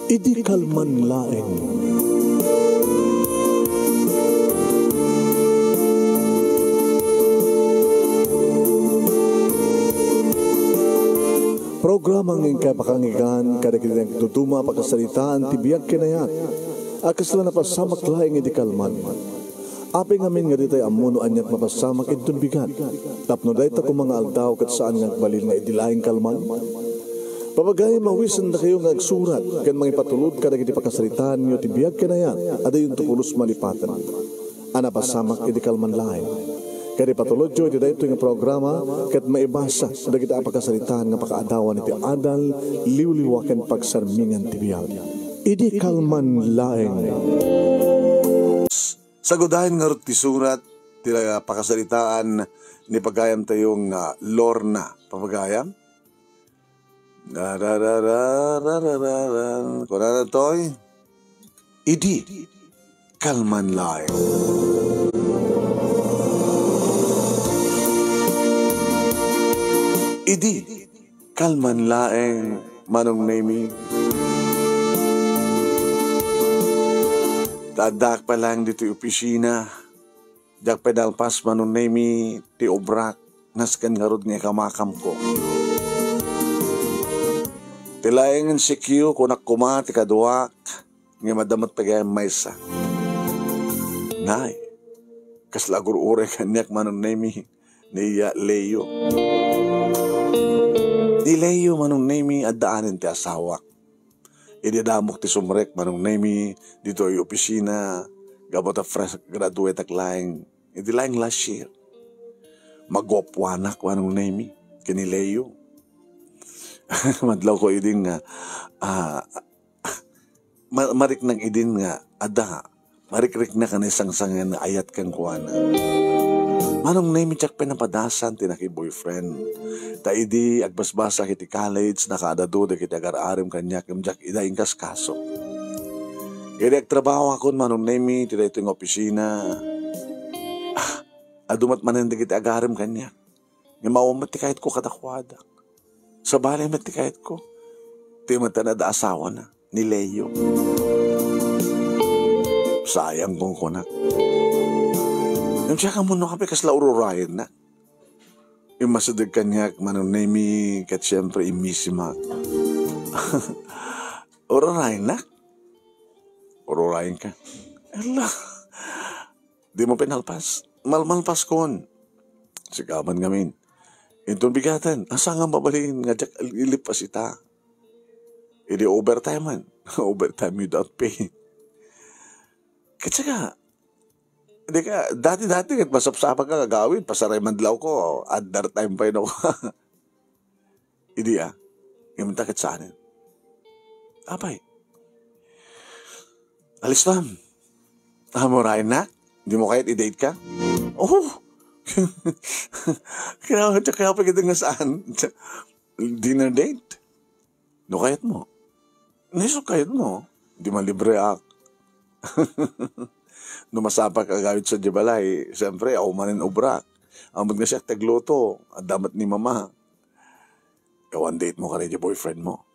Idi kalman laeng. Programang ingkay pakangigan kada kitang tutuma pakasalitaan tibiyag kinayat. Akas lang napasamak laeng idi kalman. Aping amin nga ditay amuno anyat mapasamak itong bigat. Tapno dahi ta kung mga aldaw kat saan nga balil nga idilaing kalman. Papagay mawisan na kayo nga agsurat kan mga ipatulod ka na giti pakasalitaan nyo tibiyag kinayat ada yung tukulos malipatan. Ana pasamak idi kalman laing. Kaya patulod nyo iti dahito yung programa kat maibasa na kita pakasalitaan nga pakaadawan iti adal liwliwakan pagsarmingan tibiyag. Idi kalman laing. Sagudahin nga rin ti surat, tila pakasalitaan ni pagayam tayong Lorna. Papagayam? Kuna na to'y, idi, kalman laing. Idi, kalman laing, manong nami. Tadak pa lang dito opisina. Dak pedalpas manong nami ti obrak. Naskan nga rod nga kamakam ko. Tilayangan si Q kunak kuma ti kaduak. Nga madamat pagayang maysa. Nay, kaslagur ure kanyak manong nami niya Leo. Di Leo manong nami adaanin ti asawak. Ididamok ti sumrek manong nami dito ay opisina gabot a fresh graduate ak laing idi laing last year magwapwanak manong nami kini Leo. Madlaw ko idin nga marik nang idin nga ada marik-rik na kanisang-sangan na ayat kang kuwana. Manong nami tsak pinapadasan tinaki boyfriend. Ta idi agbasbasa kiti college nakaadado da kiti agar-arim kanyak imjak ida ingkas kaso. Idi agtrabaho akon manong nami ti daytoy nga opisina. Adumat manen da kiti agarim kanyak. Nga maumat ti kahit ko kadakwada. Sa balay mat ti kahit ko. Ti matan da asawa na ni Leo. Sayang kong kunak. Yung siya ka muna kape kasla ururayan na. Yung masadag kanyak manong nami kat siyempre imisimak. Ururayan na. Ururayan ka. Ala. Di mo pinalpas. Malmalpas kon. Sigaman ngamin. Itong bigatan. Asa nga mabalin nga jak ilipas ita. Idi overtime man. Overtime without pay. Kasi ka. Hindi ka, dati-dati kat masapsapa ka gagawin, pasaray mandlaw ko, other time pa yun ako. Hindi yung takit sa anin. Apay. Alis na. Murahin na? Hindi mo kahit i-date ka? Oh! Kaya pa kita nga saan? Dinner date? No kahit mo? Niso kahit mo? Hindi man libre ak. Numasapak agawit sa Jibalay, siyempre, ako manin ubrak. Amad nga siya, tagluto, damat ni mama. One date mo ka rin yung boyfriend mo.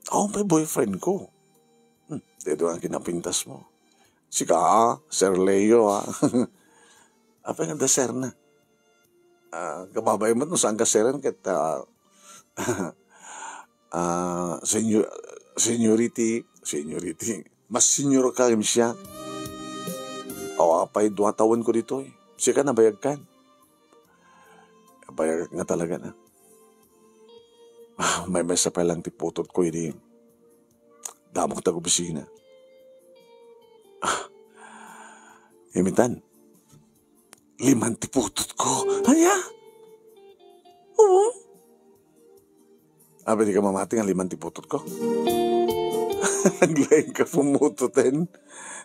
Ako pa yung boyfriend ko. Dito ang kinapintas mo. Sika, Sir Leo, Apa nga da sir na? Kababay mo no, saan ka siran kita seniority, mas senior ka rin siya. Apay 2 taon ko dito eh. Siya ka nabayag kan. Bayag nga talaga na. May mesa pa lang tiputot ko ini. Damok tag-opisina. Imitan. 5 tiputot ko. Anya? Oo. Di ka mamating ang 5 tiputot ko. Naglaing ka pumututin.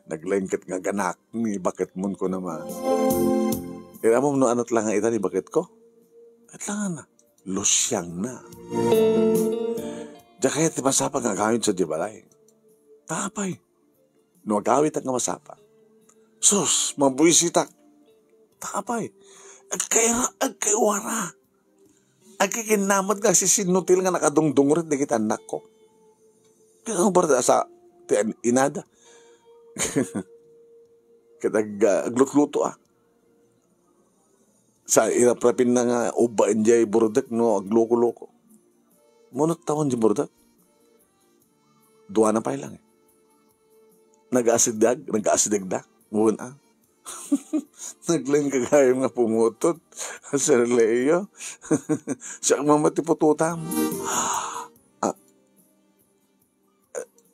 Naglaing kat nga ganak ni bakit mun ko naman. Kaya mo no anot lang nga ita ni bakit ko? At lang na. Lusyang na. Diya kaya ti masapa nga gawin sa Jibalay. Tapay. No agawit ang nga masapa. Sus, mabuisitak. Tapay. Agkaiwara. Agkikinamot nga si sinutil nga nakadungdung rin na kita anak ko. Kaya nga ba sa Ti inada. Katag aglutluto Sa iraprapin na nga uba enjay burdak no agloko-loko. Munot tawon di burdak. Duwa na pa lang Nag-aasidag da. Muna. Naglang kagayam nga pumutot. Sir Leo. Siya ang mamatipututam.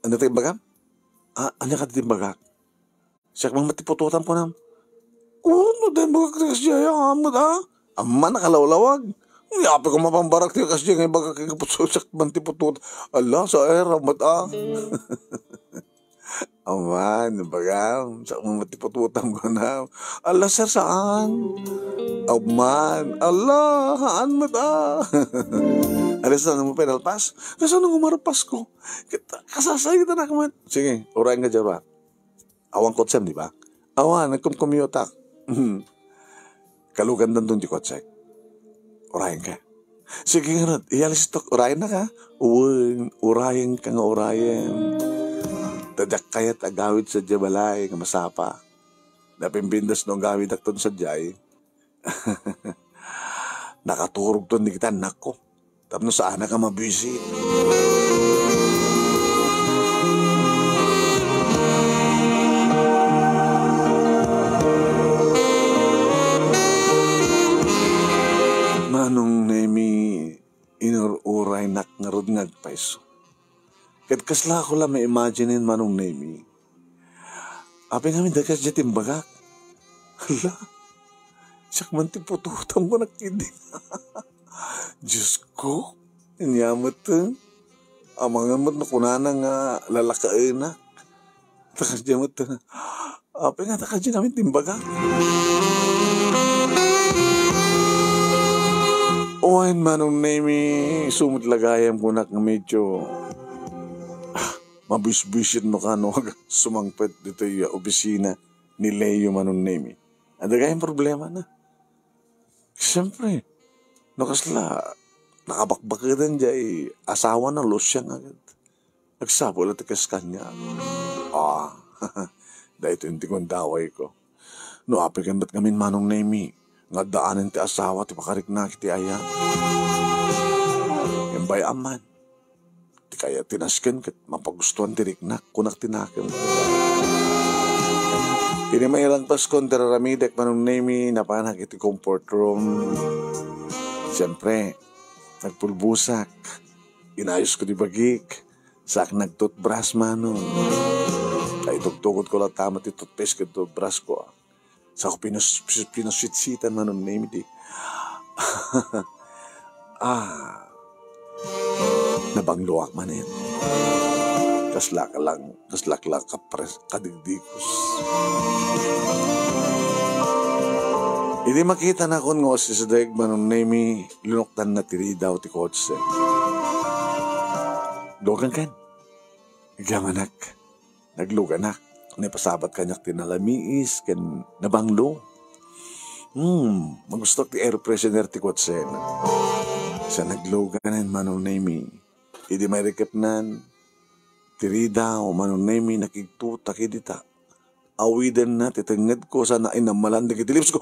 Ano tayo bagam? Ano ka timbagak? Siya ang mamatipututam po nam. Ano tayo bagak siya? Amad Amma nakalawlawag. Yapi ko mapambarak tayo kasi ngayon bagak yung kaputsusak mantiputut. Allah, sa era, amat Aman, bagam. Sa mamatipututam ko na. Allah, sir, saan? Aman. Allah, haan mo Alas na mo penalpas? Kasi nang umarapas ko? Kasasay kita na kaman. Sige, orayin ka dyan ba? Awang kotsem, di ba? Awan, nagkumkumyotak. Kalugan doon di kotsek. Orayin ka. Sige nga, iyalis ito. Orayin na ka. Uwin, orayin ka nga orayin. Tadak kaya't agawid sa jabalay nga masapa. Napimbindas nung gawid akton sa jay. Nakaturog to ni kita, nako. Tapno saan ka mabisi. Manong nemi inururay nak ngarod ngagpaiso. Kat kasla ko lang ma-imaginein manong nemi. Apeng kami dagas dyan timbagak. Hala. Siyak man tipututam ko nakidig. Diyos ko. Inyamot to. Amang amot na kunana nga lalakain na. Takas dyan mo to. Apeng nga takas dyan kami timbagak. Owain manong nemi. Sumut lagayam ko nak medyo mabis-bisit no ka no sumangpet dito yung opisina ni Leo manong nemi. Ada kayong problema na. Siyempre, no kasla, nakabakbak ka din dyan, asawa na losyang agad. Nagsabol at ikas kanya. Dahil ito yung tikong daway ko. No, apikan ba't kami manong nemi? Nga daanin ti asawa, ti pakarik na kiti ayan. Yung bay aman. Kaya tinasken kat mapagustuhan tirik na kunak tinakem. Kini mailang paskon teraramidek manong nemi napanak iti comfort room. Siyempre, nagpulbusak. Inayos ko di bagik. Sak nagtutbrush manong. Kaya tugtukot ko lang tama ti toothpaste ka toothbrush ko. Sa ko pinaswitsitan manong nemi di. Nabangluwak man yan. Kaslak kadigdigos. Hindi makita na kon nga si Sadeg manong nemi lunoktan na tiri daw ti kotse. Dogan kan. Igamanak. Nagluganak. Napasabat kanyak tinalamiis kan nabanglo. Magustok ti air freshener ti kotse. Sa nagluganan manong nemi. Hindi may rekapnan. Tirida o manong nemi nakigtuta kidita. Awidan na titangad ko sa nainamalan na kitilips ko.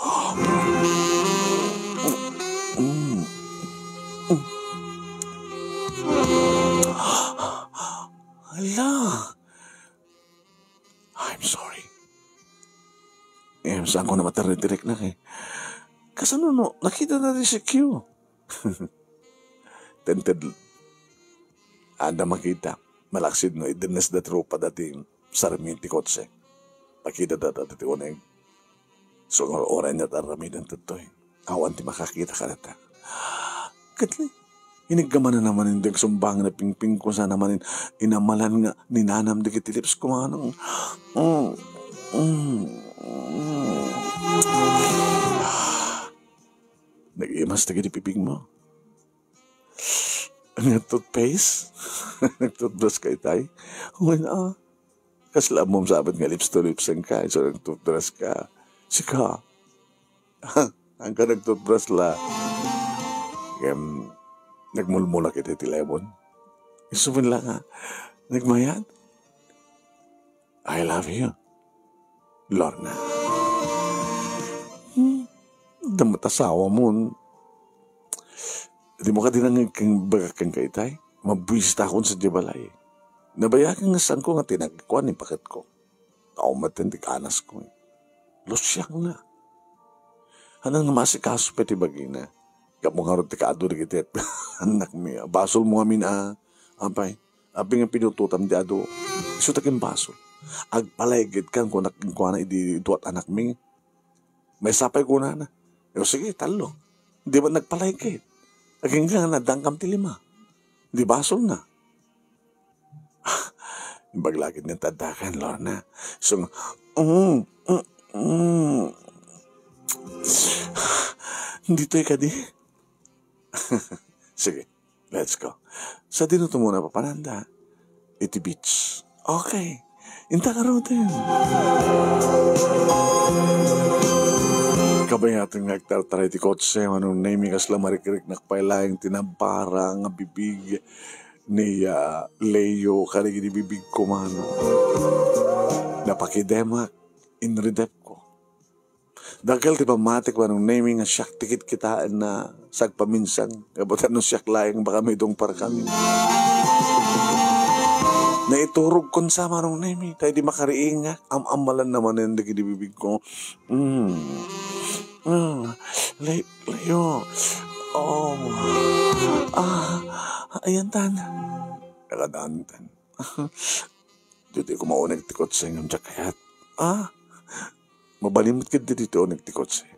Hala. I'm sorry. Saan ko na matarnitirek na kasano no, nakita na rin si Q. Tented anda makita malaksid no idinas da tropa dating sarminti kotse pakita dati uneng so oran niya taramidan tutoy awan ti makakita ka nata katli iniggaman na naman yung sumbang na pingping ko sa naman inamalan nga ninanam di kitilips ko manong nag-imas na piping mo. Nag-toothpaste? Nag-toothbrush kayo tayo? Wala. Kasla mong sabat nga lips to lips ang ka. So nag-toothbrush ka. Sika. Ang ka nag-toothbrush la. Nagmulmula kita ti lemon. Isuman lang ha. Nagmayad. I love you, Lorna. Damat asawa mo, di mo ka din ang bagakang kaitay. Mabwista akong sa Jabalay. Nabayagan nga saan ko nga tinagkuhan ni paket ko. Kaumatin di kanas ko. Lusyang na. Hanang namasikaso pa ti bagina. Kapong harot ti kaado di kitit. Anak miya. Basol mo amin Apay. Apay nga pinututam di ado. Iso takin basol. Agpalaygit kang kung nakingkuha na ito at anak mi. May sapay ko na. O sige, talo. Di ba nagpalaygit? Aging nga nadangkam ti 5. Di basol na. Baglagid ng tadakan, Lorna. So, dito ka di. Sige, let's go. Sa dinuto muna papananda. Iti beach. Okay. Inta ka rotin. Kabayatan nga agtartaray ti kotse, anong naming asla marikirik nakpailayang tinabara nga bibig ni Leo karigi di bibig ko mano. Napakidemak, inredep ko. Dagkal ti pamatik anong naming nga siyak tikit kitaan na sagpaminsan, kabutan no siyak layang baka may dong para kami. Na iturog kon sa manong naming, tayo di makariing nga, amalan naman yung di bibig ko. Leo. Oh. Ayan tan. Nakadaan tan. Dito ko maunag tikot sa inyong jakayat. Mabalimot ka dito nagtikot sa.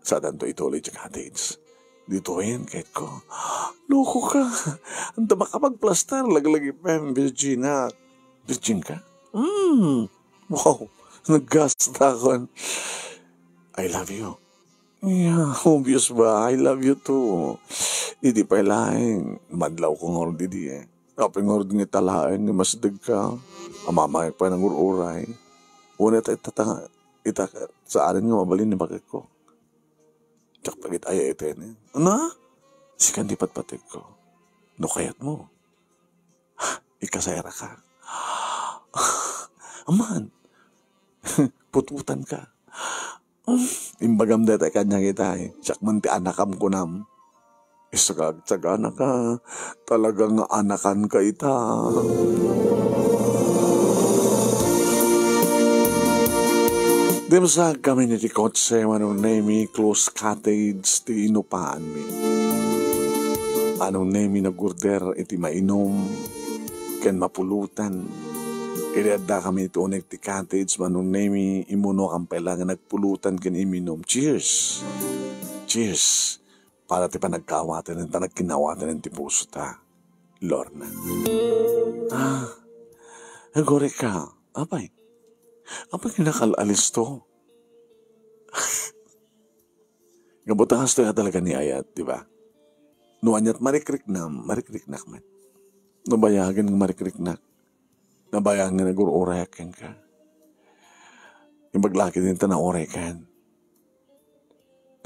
Sa danto ituloy jakatates. Dito yan kahit ko. Loko ka. Ang tama ka magplastar. Laglagi pa yung Virginia. Virgin ka? Wow. Naggasta ko. I love you. Yeah, obvious ba? I love you too. Hindi pa ilaing. Madlaw ko ngor di eh. Kapag ngor di talain, masdag ka. Amamay pa ng ururay. Una tayo ita sa arin nga mabalin ni bakit ko. Tsak pagit ay eten. Ano? Sikan di patpatik ko. No kayat mo. Ikasayra ka. Aman. Pututan ka. Imbagam dati kanya kita eh. Siyak man ti anakam ko nam. Isagag-tsaga na ka. Talagang anakan ka ita. Di mo sa kami ni ti kotse anong name close cottage ti inupaan mi. Anong name na gurder iti mainom. Ken mapulutan. Iriadda kami ito unig ti cottage, manong name imuno kang pailangan nagpulutan ken iminom. Cheers! Cheers! Para ti panagkawatan ng nagkinawatan ng ti puso ta. Lorna. Agore ka. Apay kinakalalis to? Gabutahas to ya talaga ni Ayat, di ba? Nuanyat marikrik-nak man. Nubayagan ng marikrik-nak. Nabayang nga nag-urayakan ka. Yung baglaki din ta na orayakan.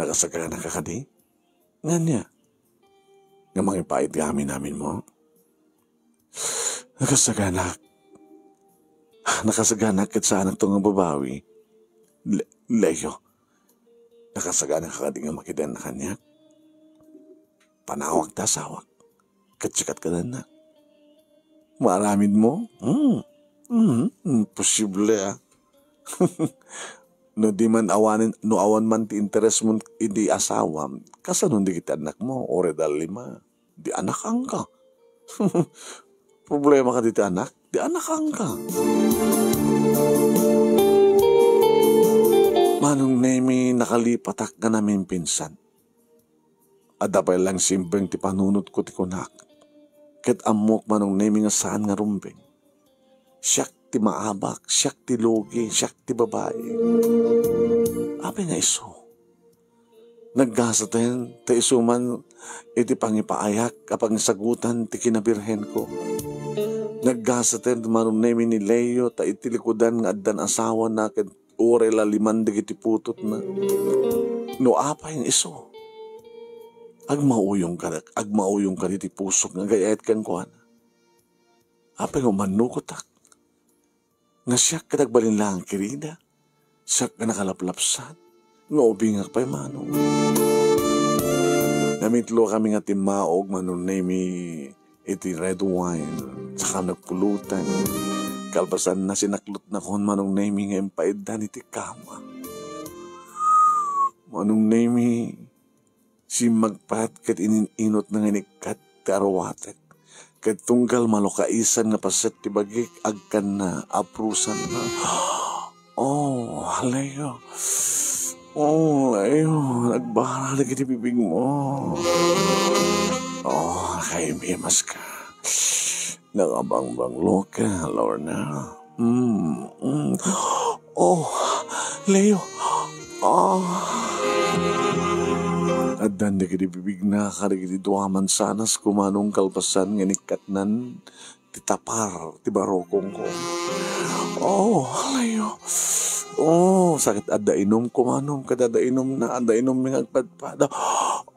Nakasagana ka ka di? Nga niya. Nga mga ipait gamin namin mo. Nakasaganak kat sa anak to nga babawi. Leo. Nakasaganak ka di nga makidan na kanya. Panawag ta sawag. Katsikat ka na. Maramid mo? Posible No di man awan man ti interes mo hindi asawam. Kasanon di kita anak mo? Ore dal 5. Di anak ang ka. Problema ka dito anak? Di anak ang ka. Manong nemi nakalipatak ka namin pinsan. Adapay lang simpeng ti panunot ko ti kunak. Ket amok manong nemi nga saan nga rumbeng. Siyak ti maabak, siyak ti logi, siyak ti babae. Ape nga iso. Naggasa tayo, ta iso man iti pangipaayak kapag sagutan ti kinabirhen ko. Naggasa tayo manong nemi ni Leo ta itilikudan nga addan asawa na ket ore la 5 digiti putot na. No apa yung iso. Agmauyong ka diti pusok nga gayet kan kuan. Apa yung manukotak. nga siya kadagbalin lang kirida, siya ka nakalaplapsat, nga ubingak pa'y manong. Namitlo kami nga timaog manong nami iti red wine, saka nagpulutan. Kalpasan na sinaklot na kon manong nami nga impaidan iti kama. Manong nami si magpat kat ininot na nga nikat tarawatek. Kat tunggal malokaisan nga paset ti bagik agkan na aprusan na. Oh, halayo. Oh, halayo. Nagbara na kiti bibig mo. Oh, kaimimas ka. Nakabangbanglo ka, Lorna. Oh, Leo. Oh. At dan di kiti bibig na karigiti duwaman sanas kumanong kalpasan nga nikatnan titapar ti barokong ko. Oh, Leo. Oh, sakit ada inom kumanong kadada inom na ada inom ng agpadpada.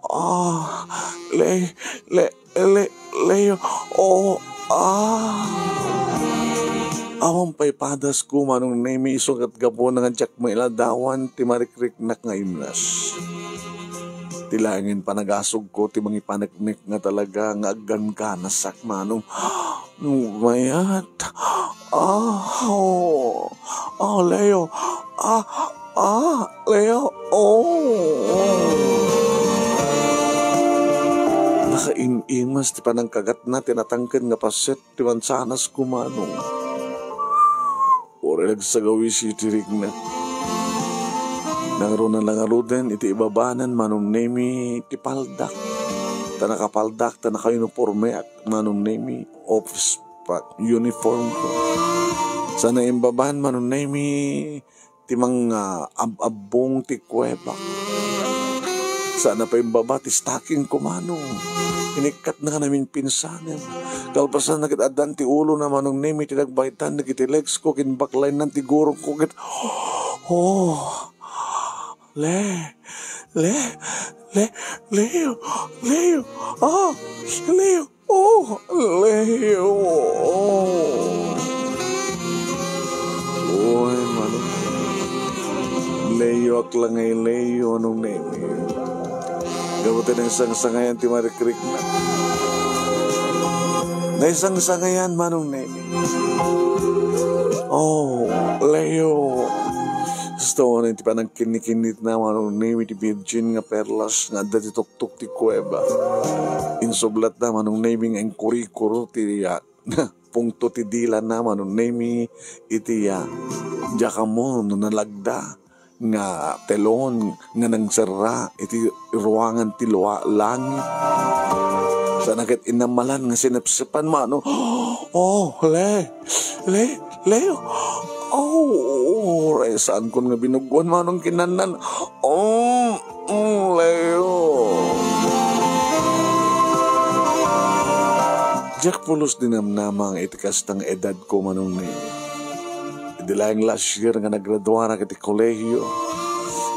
Ah, Leo. Oh, awang pa'y padas ko manong nami isong at gapo na nga tsak mailadawan ti marikrik nak nga imnas. Tilangin pa nagasog ko ti mga panagnik nga talaga nga aggan ka nasak manong mayat. Leo. Leo. Nakaingimas ti panangkagat na tinatangkan nga paset ti mansanas kumanong. Ore nagsagawi si tirig na. Nangaro na langaruden iti ibabanan manong nemi ti paldak. Tanakapaldak, tanaka-uniforme at manong nemi office uniform ko. Sana imbabahan manong nemi ti mga abong ti kuweba. Sana pa imbaba ti stocking ko manong. Inikat na ka namin pinsanin. Kalpasan na kitadan ti ulo na manong nemi ti nagbaitan na kiti legs ko kinbaklain ng ti gurong ko kit. Oh, Leo. Leo. Leo. Leo. Oh, Leo. Oy, manong. Leo ak lang ay Leo nung nemi. Gabutin ang isang sangayan ti marikrik na. Na isang sangayan manong nemi. Oh, Leo. Gusto ko na iti panang kinikinit na manong nemi ti virgin nga perlas nga dati tuktuk ti kuweba. Insoblat na manong nemi nga kurikuro ti pungto ti dila na manong nemi iti jaka mo no nalagda nga telon nga nangsara iti ruangan ti langit. Sa nakit inamalan nga sinapsipan mano. Oh, Leo. Oh, saan ko nga binuguan manong kinanan. Oh, Leo. Jack pulos dinamnamang itikas ng edad ko manong ni. Dilayang last year nga nagraduara kiti kolehiyo.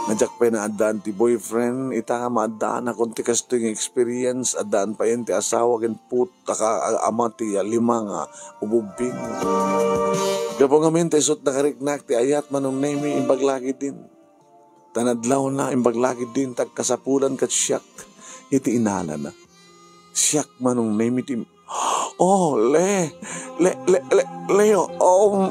Nadyak pa na adaan ti boyfriend, ita nga maadaan akong ti kasto yung experience, adaan pa yun ti asawa kin puta ka ama ti lima nga ububing. Gapong amin ti isot na kariknak ti ayat manong nemi imbaglagi din. Tanadlaw na imbaglagi din tagkasapulan kat siyak iti inala na. Siyak manong nemi ti oh, Leo. Oh,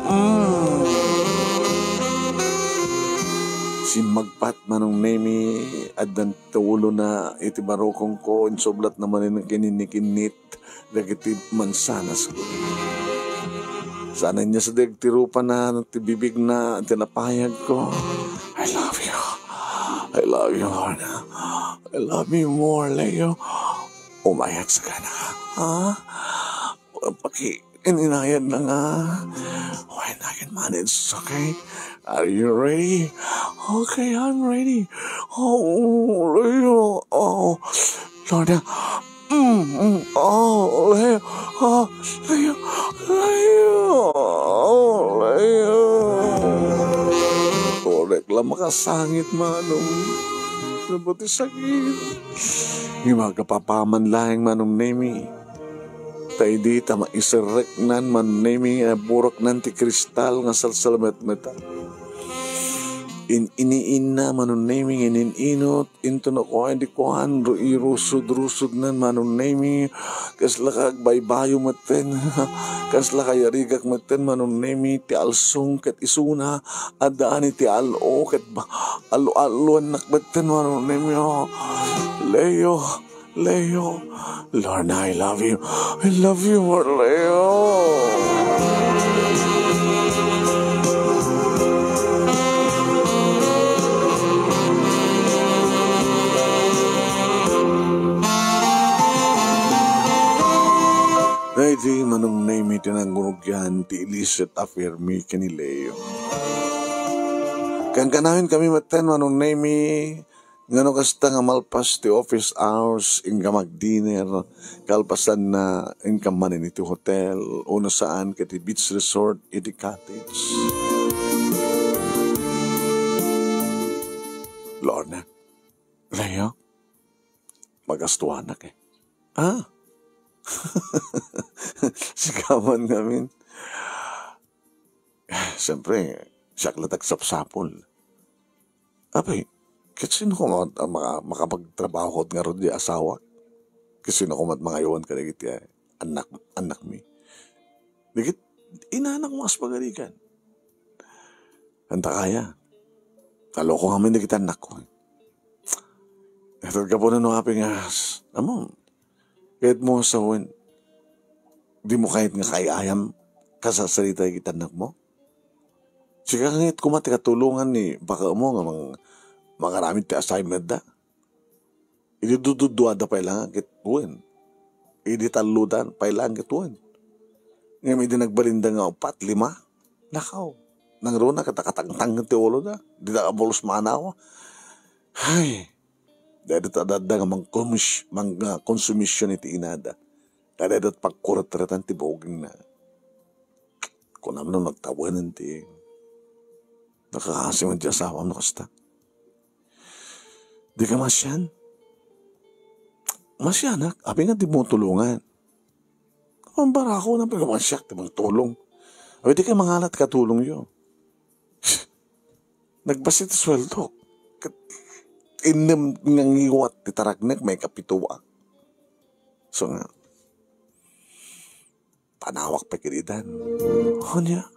Si magpat manong nemi adan tulo na iti barokong ko insoblat naman ng kininikinit dagiti mansanas ko. Sana niya sa dagtirupa na tibibig na tinapayag ko. I love you. I love you, Lorna. I love you more, Leo. Umayag sa ka na. Ha? Ininayad na nga. When I can manage, okay? Are you ready? Okay, I'm ready. Oh, Leo. Oh, Lorna. Oh, Leo. Oh, Leo. Oh, Leo. Korek lang makasangit, manong. Nabuti sakit. Yung mga kapapaman lang, manong nemi. tay di ta maisirek nan manemi burok nanti kristal nga salsalmet meta. Iniina manunemi ininot into no ko hindi ko andro irusud-rusud nan manunemi kasla kag baybayo maten kasla kay rigak maten manunemi ti alsong ket isuna adaan ti alo ket alo-aloan nakmaten manunemi Leo Lord, I love you. I love you more, Leo. Di manong name iti nangurugyan ti illicit affair mi kani Leo. Kan kanahin kami maten manong name ngano kasta nga malpas ti office hours inga mag-dinner kalpasan na inga manin iti hotel una saan kiti beach resort iti cottage. Lord na, Leo, magastuhan na sigawan namin. Siyempre, siya latak sapsapol. Apay, sino ko makapagtrabaho nga ron di asawa? Sino ko mga iwan ka nagit anak mi? Nagit, inanak mo as pagalikan. Anta kaya. Talo ko kami nagit anak ko. Ito ka po na nung aping as. Among, kahit mo sawin, di mo kahit nga kayayam kasasalita yung anak mo? Sige ngit kumati katulungan ni baka mo nga mga ramit ti assignment da. Idi dududuada pa ilang kituin. Idi taludan pa ilang kituin. Ngayon idi nagbalinda nga 4-5. Nakaw. Nang rona katakatangtang ti ulo da. Di na abolos maanaw. Ay. Dahil tadada nga mga konsumisyon iti inada. Dahil pagkurat-ratan ti boging na. Kung naman nagtawanan ti nakakasiman ti asawa mo kasta. Di ka masyan? Masyanak, abi nga di mo tulungan. Ang barako na pagkamasyak, di mong tulong. Abi di ka mangalat katulong yun. Nagbasit sweldo. Inem ng iwat, titaragnek, may kapituwa. So nga, panawak pa kiridan. O niya?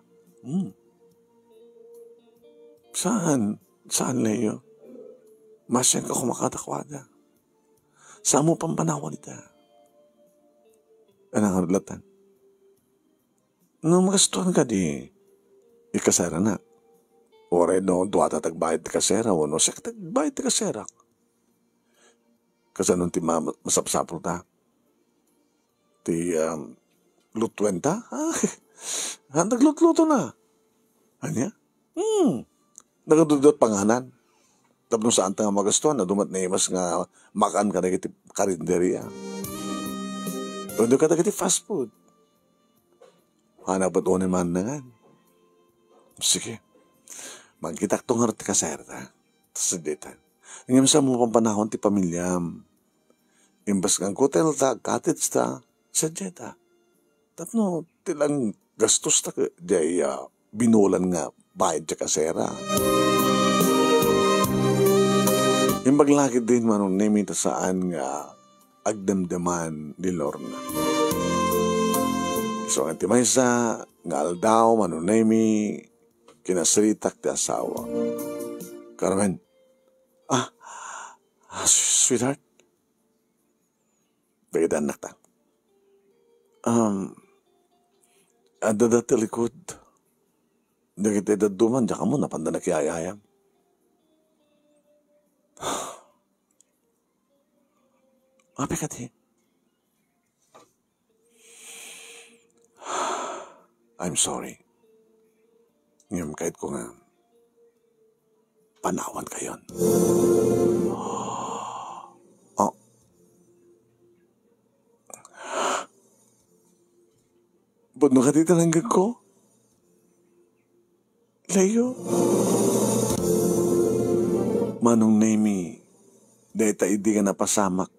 Saan? Saan, Leo? Masyan ka kumakatakwada. Saan mo pampanawan ita? Anong latan? Nung magastuhan ka di, ikasara na. Ore no, duwata tagbayad ti kasera, o no, siya tagbayad ti kasera. Kasi nung ti masapsapol ta. Ti lutwen ta? Naglutluto na. Anya? Nagadudot panganan. Tapos saan ta nga magastuhan na dumat na imas nga makan ka na kiti karinderya. Doon ka na kiti fast food. Hanap at unin man na nga. Sige. Magkitak tong harap ti kaserta. Sa detan. Ngayon sa mo pampanahon ti pamilyam. Imbas kang hotel ta, cottage ta, sa deta. Tapno, tilang gastos ta di binulan nga bayad ti kasera. Yung maglakit din manong name ito saan nga agdamdaman ni Lorna. So, ang timaysa, nga aldaw, manong name, kinasritak ti asawa. Carmen, sweetheart, bagitan anak ta. Adada tilikod. Dagiti daduman, diya ka mo, napanda na kiyayayam. Apa kati? I'm sorry. Ngayon kahit ko nga panawan kayon. Oh. Ba't no katita lang ko? Leo? Manong name dahil ta hindi ka napasamak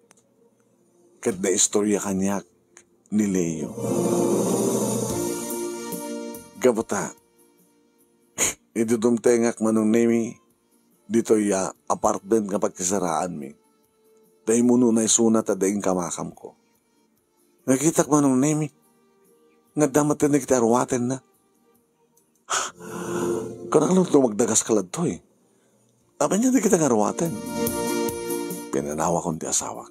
kat na istorya kanyak ni Leo. Gabuta, idudumtengak manong nemi, dito ya apartment nga pagkasaraan mi. Dahil muno na isunat at daing kamakam ko. Nakitak manong nemi, nga damatin na kita arwaten na. Karang lang ito magdagas kalad to eh. Aba niya di kita arwaten. Pinanawa kong di asawa.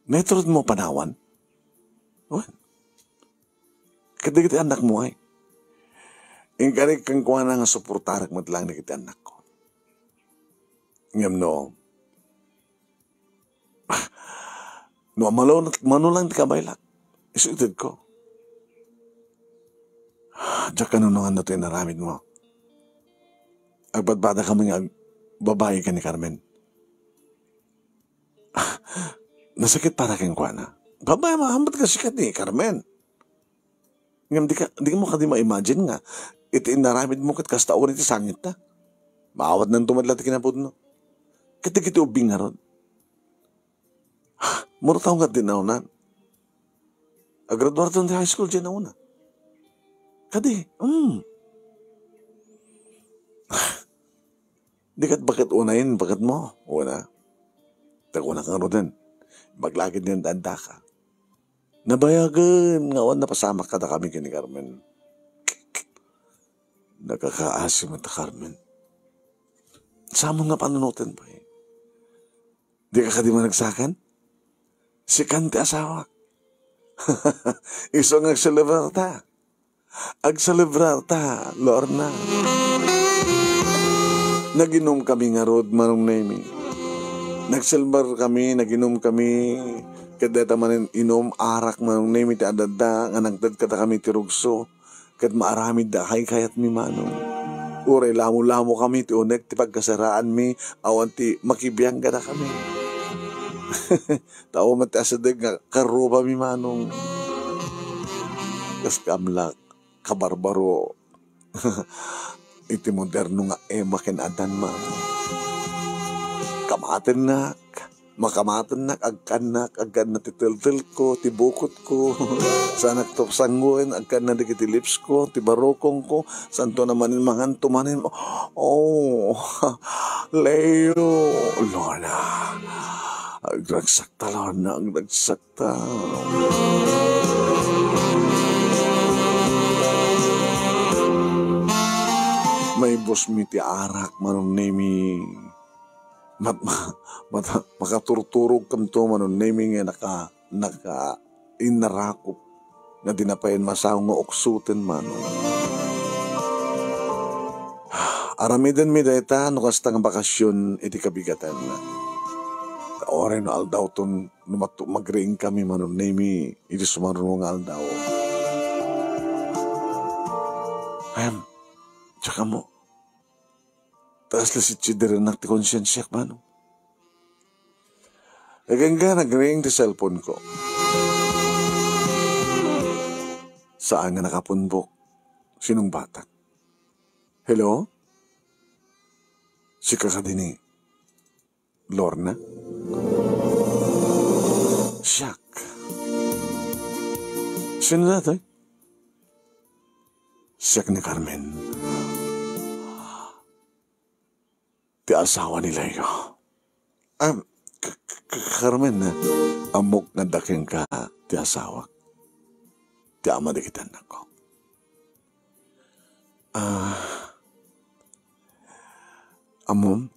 Netrod mo panawan? Wan. Kadigit anak mo ay. Ingkarik kang kuha na nga suportarak matlang na kita anak ko. Ngam no. No, manulang di ka bailak. Isuitid ko. Diyak ka nunungan na ito yung naramid mo. Agpadbada kami nga babae ka ni Carmen. Nasakit para kang kuha na. Babae, mahambat ka sikat ni Carmen. Ngam di mo kadi ma-imagine nga. Iti inaramid mo kat kastaon iti sangit na. Maawat nang tumadlat kinapod no. Katigiti ubing nga ron. Muro taong nga din na unan. Agraduar doon di high school dyan na una. Kadi, Di kat bakit unayin, bakit mo? Una. Takuna kang ron. Maglagid niyan danda ka. Nabayagan, ngawan na pasama ka na kami kini Carmen. Nakakaasim at Carmen. Sama nga panunutin pa eh. Di ka di managsakan? Si Kante asawa. Iso nga agselebrar ta. Agselebrar ta, Lorna. Naginom kami nga rod, manong nemi. Nagselbar kami, naginom kami. Kadeta manin inom, arak manong nemi ti adada. Nga nagdad kata kami tirugso. Kat maaramid da kay kayat mi manong. Uray lamo-lamo kami ti unek ti pagkasaraan mi. Awan ti makibiyang gada kami. Tao mati asadag nga karupa mi manong. Kas kamlak, kabarbaro. Iti moderno nga makin adan manong. Kamaten nak. Makamatan nak, agkan na titiltil ko, tibukot ko, sa nagtopsangguin, agkan na dikiti lips ko, tibarokong ko, santo naman yung mga tumanin mo. Oh, Leo, Lorna, agdagsakta, Lorna, agdagsakta. May bus mi ti arak, manong nemi, makaturturog kam to manon naming nga naka inarakop na dinapayan masaw nga oksutin manon. Aramiden mi dayta no kasta nga bakasyon iti kabigatan na. Kaore no aldaw ton magring kami manon nami iti sumarunong nga aldaw. Ayam, tsaka mo. Taas la si Chidirin ti konsyensyak mano. Nagangga nag-ring ti cellphone ko. Saan nga nakapunbok? Sinong batak? Hello? Si kakadini. Lorna? Siyak. Sino na ito? Siyak ni Carmen. Ti asawa ni Leo. Carmen, amok nga daking ka ti asawa. Ti ama di kita na ko. Amom?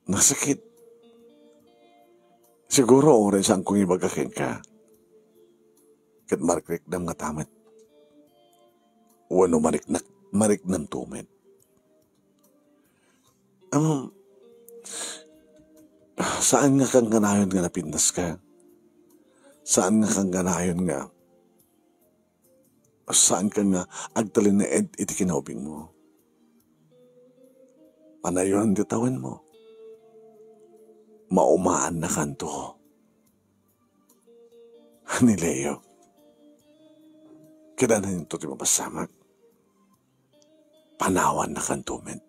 Nasakit. Siguro oras ang kong ibagakin ka. Kat marikrik dam nga tamat. Wano marik ng tumen. Saan nga kang ganayon nga napindas ka? Saan nga kang ganayon nga? Saan ka nga agtalin na iti kinaubing mo? Panayon di tawan mo. Maumaan na kanto. Ni Leo. Kailangan ito di mapasamak. Panawan na kantumen.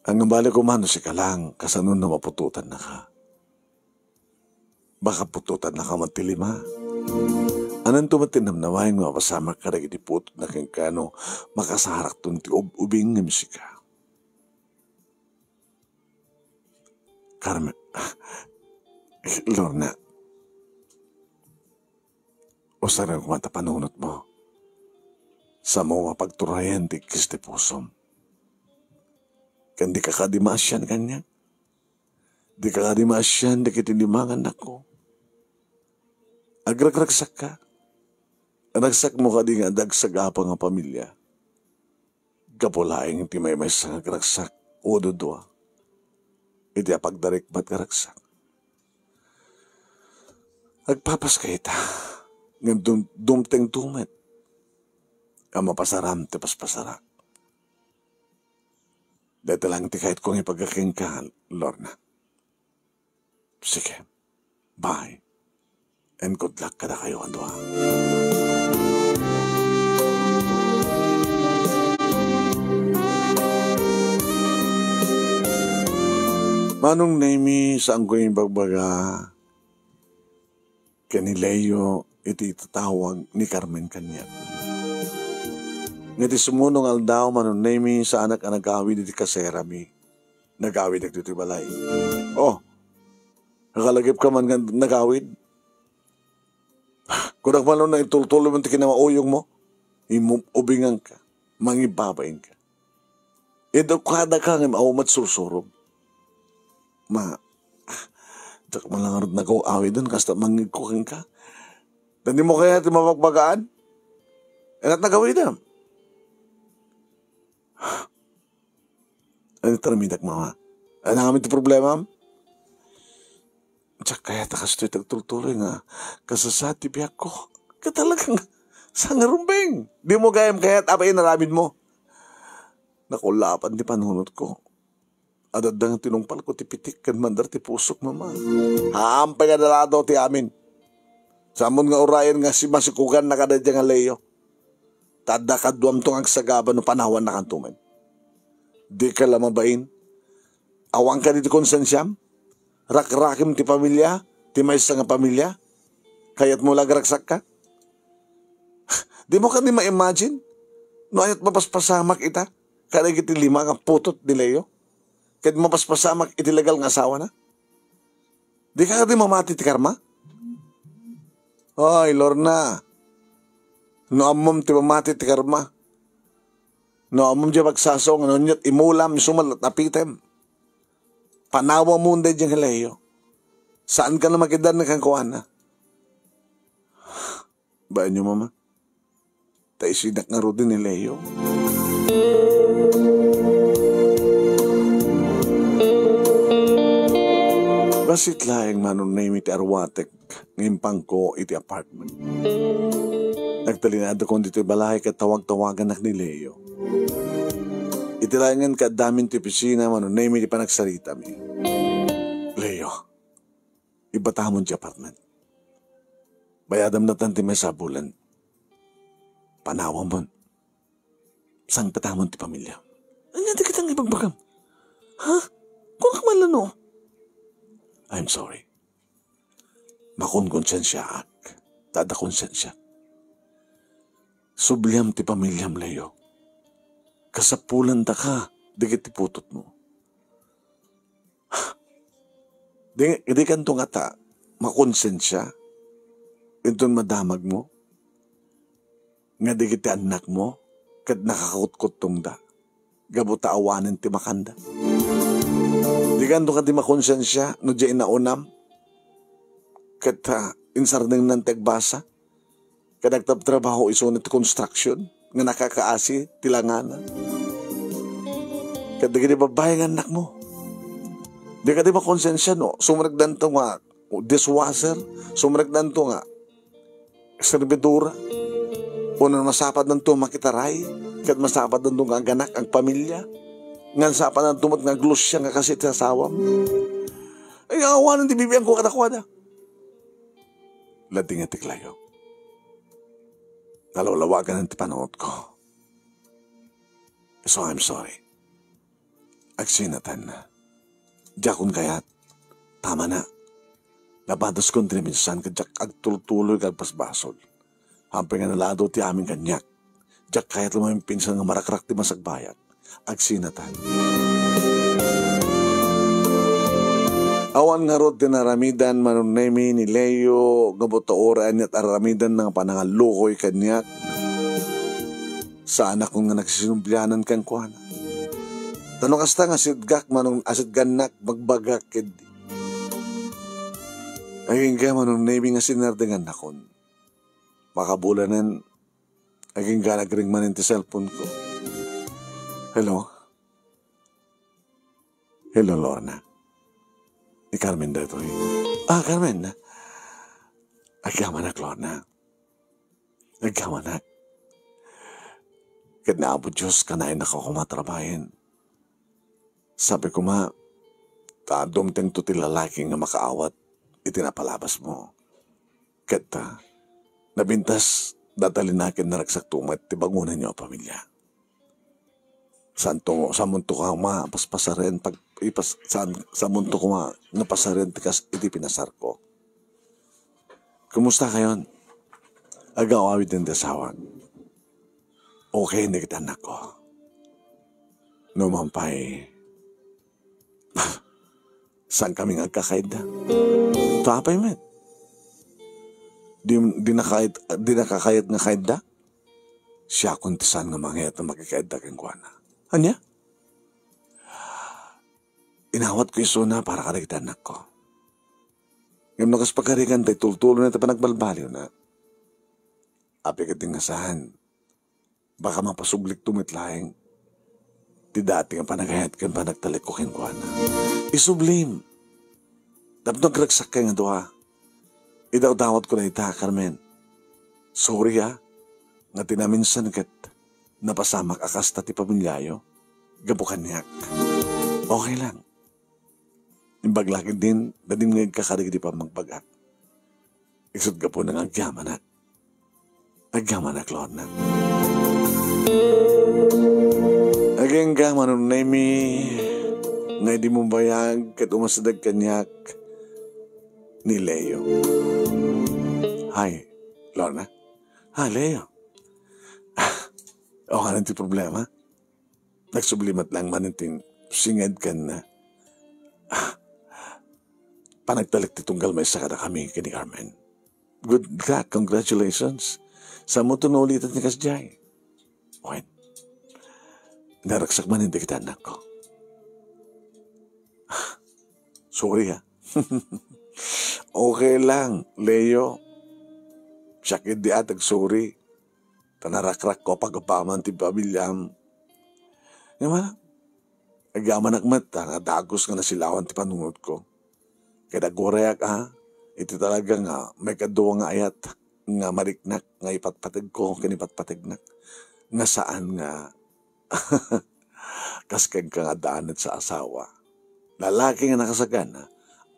Ang balik ko mano si kalang kasanon na mapututan na ka. Baka pututan na ka matilima. Anong tumatinam na wahing mapasama ka rin itiputot na kang kano makasaharak tun ti ubing ng musika. Carmen, Lorna, o sarang kumata panunot mo sa mga pagturayan ti kiste pusom. Kan di ka kadimasyan kanya. Di ka kadimasyan, di kitinimangan ako. Agragragsak ka. Ragsak mo ka di nga dagsag apa nga pamilya. Kapulaing ti may sa agragsak o dudwa. Iti apagdarikbat ka ragsak. Agpapas ka ita. Ng dumteng tumet. Ang mapasaram ti paspasarak. Dito lang ti kahit kong ipagkakingkahan, Lorna. Sige. Bye. And good luck kada kayo ang dua. Manong Nemi saan ko yung bagbaga kanileyo iti tatawag ni Carmen kanya. Ngiti sumunong aldaw manong Nemi sa anak ang nag-awid iti kaserami. Nag-awid iti balay. Oh, nakalagip ka man nag-awid. Kung nagmano na itultuloy mo iti kinamauyong mo, ubingan ka, mangibabain ka. Ito kada ka ng aumat susurog. Tsak man lang nag-awid doon, kasta mangikuking ka. Dandi mo kaya iti mapagbagaan? At nag-awid na. Ano taramidak mama? Ano namin iti problema? Tsak kaya takas ito'y tagtultuloy nga kasasati biyak ko. Katalagang sangarumbing. Di mo gayam kaya't apay naramid mo. Nakulapan di panunod ko. Adadang tinumpal ko ti pitik kan mandar ti pusok mama. Haampay nga dalado ti amin. Samon nga urayan nga si masikugan na kadadya nga leyo. Tada kaduam tong agsagaban no panawan na kantuman. Di ka lamabain. Awang ka dito konsensyam. Rak-rakim ti pamilya, ti maysa nga pamilya, kaya't mo lagragsak ka? Di mo ka di ma-imagine? No ayat mapaspasamak ita, kaya iti lima nga putot ni Leo, kaya't mapaspasamak iti legal nga asawa na? Di ka di mamati ti karma? Ay, Lorna, no amom ti mamati ti karma, no amom di magsasong, no nyat imulam, sumal at apitem, panawa mo hindi dyan Leo. Saan ka na makidan na kang kuwana? Ba nyo, mama? Tayo sinak nga rodin ni Leo. Basit laing manon na iti arwatek ngimpang ko iti apartment. Nagtalinado ko dito balay katawag-tawagan nak ni Leo. Itilangan ka damin ti opisina manon na iti panagsarita mi. Leo, ibatamon ti apartment. Bayadam na tanti may sabulan. Panawang mo. Sang patamon ti pamilya. Ano di kitang ibagbagam? Ha? Kung kamalano? I'm sorry. Makon konsensya ak. Tada konsensya. Subliam ti pamilyam Leo. Kasapulan ta ka. Digit ti putot mo. Di kanto nga ta. Makonsensya. Itong madamag mo. Nga digit ti anak mo. Kad nakakakutkot tong da. Gabuta awanan ti makanda. Di kanto ka di makonsensya. No di inaunam. Kad insarneng ng tegbasa. Kad nagtabtrabaho isunit construction. Nga nakakaasi tilanganan. Kad di babae ng anak mo. Di ka di makonsensya no. Sumaragdan to nga dishwasher. Sumaragdan to nga servidura. Unang masapad ng to makitaray. Kad masapad ng to nga ganak ang pamilya. Ngan sapad ng tumat nga glus siya nga kasi sasawam. Ay awanan di bibiyang ko kadakwada. Lading nga tiklayo. Nalulawagan ang tipanot ko. So I'm sorry. Agsinatan na. Jakon kayat, tama na. Nabadas kong tiniminsan kadyak agtultuloy kagpasbasol. Hampir nga nalado ti aming kanyak. Jak kayat lumaming pinsan nga marakrak ti masagbayat. Agsinatan. Awan nga rod dinaramidan manunemi ni Leo gabutooraan at aramidan ng panangalukoy kanyak. Sa anak kong nga nagsinumbyanan kang kuana. Tanong kasta nga sidgak manong asid ganak magbagak kedi. Aging ka manunemi nga sinardengan nakon. Makabulanan, aging ka nagring manin ti cellphone ko. Hello? Hello, Lorna. Ni Carmen daw ito eh. Carmen. Agkamanak, Lorna. Agkamanak. Kat naabot Diyos, kanain ako kumatrabahin. Sabi ko dumteng to ti lalaki nga makaawat, itinapalabas mo. Kat nabintas, datalinakin na ragsaktumat, ti bangunan niyo ang pamilya. Sa munto ka paspasaren pag sa munto ko napasaren tikas iti pinasar ko. Kumusta kayon? Agaw awit din desawan. Okay, hindi kita anak ko. Numampay. Saan kami nagkakaid na? Tapay met. Di nakakayat nga kaid da? Siya kuntisan nga mangyayat na makikaid da kang kuwana. Anya? Inawat ko iso na para karagita anak ko. Ngayon nakas pagkarigan tayo tultulo na ito pa nagbalbaliw na. Api ka tingasahan. Baka mapasublik tumitlaing. Ti dati nga panagayat kan pa nagtalik ko kinkwana. Isublim. Dapat nagragsak kayo nga doha. Idaw-dawat ko na ita, Carmen. Sorry nga tinaminsan kat napasamak akas ta ti pamilyayo. Gabukan niyak. Okay lang. Imbaglakid din, nadim ngayon kakarig di pa magbagak. Isod ka po ng agyamanak. Agyamanak, Lorna. Ageng ka manunemi, ngay di mo bayag kat umasadag kanyak ni Leo. Hi, Lorna. Leo. O ka nanti problema? Nagsublimat lang maninting singad ka na. Panagtalik ti tunggal may sakada kami kini Carmen. Good luck, congratulations. Sa mo to ulitan ni Kasjay. Okay. Naraksak man hindi kita anak ko. Sorry Okay lang, Leo. Sakit di atag sorry. Tanarakrak ko pagkapaman ti pamilyam. Nga man, agaman akmat, dagos nga nasilawan ti panunod ko. Kaya goreak iti talaga nga may kaduwa nga ayat nga mariknak nga ipatpatid ko, kinipatpatignak. Nga saan nga kaskag ka nga daanat sa asawa. Lalaki nga nakasagana,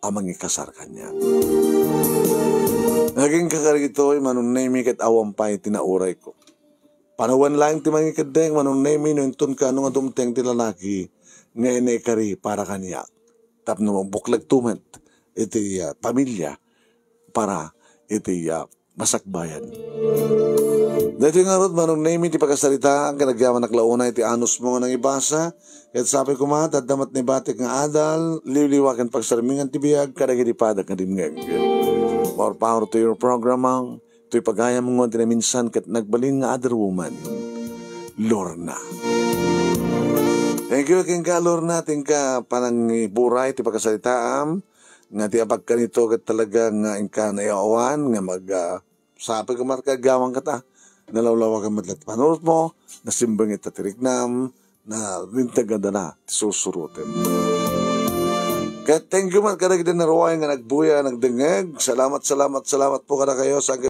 amang ikasar kanya. Naging kakarigito'y manunaymi kat awampay tinauray ko. Panawan lang ti mangikadeng manunaymi no intun ka nga dumteng ti lalaki nga inekari para kanya. Tapno buklag tumat iti pamilya para iti masakbayan. Dito nga rod manunaymi ti pagkasalita ang kanagyaman naklauna iti anos mo nga nang ibasa. At sabi ko tadamat ni batik nga adal, liwliwakan pagsarmingan ti biyag, kadagitipadak nga dimngeg. More power to your program ang ito'y pagaya mong nga minsan kat nagbalin nga other woman, Lorna. Thank you, King Lorna, tingka panang buray, ti pagkasalitaam, nga ti apag ka nito kat talaga nga inka naiawan, nga sabi ko markagawang kata, nalawlawagan madlat panurot mo, nasimbang itatirignam, na rintaganda na, ti susurutin. Kaya thank you man, karagdan na ruway nga nagbuya, nagdengeg. Salamat po kada kayo sa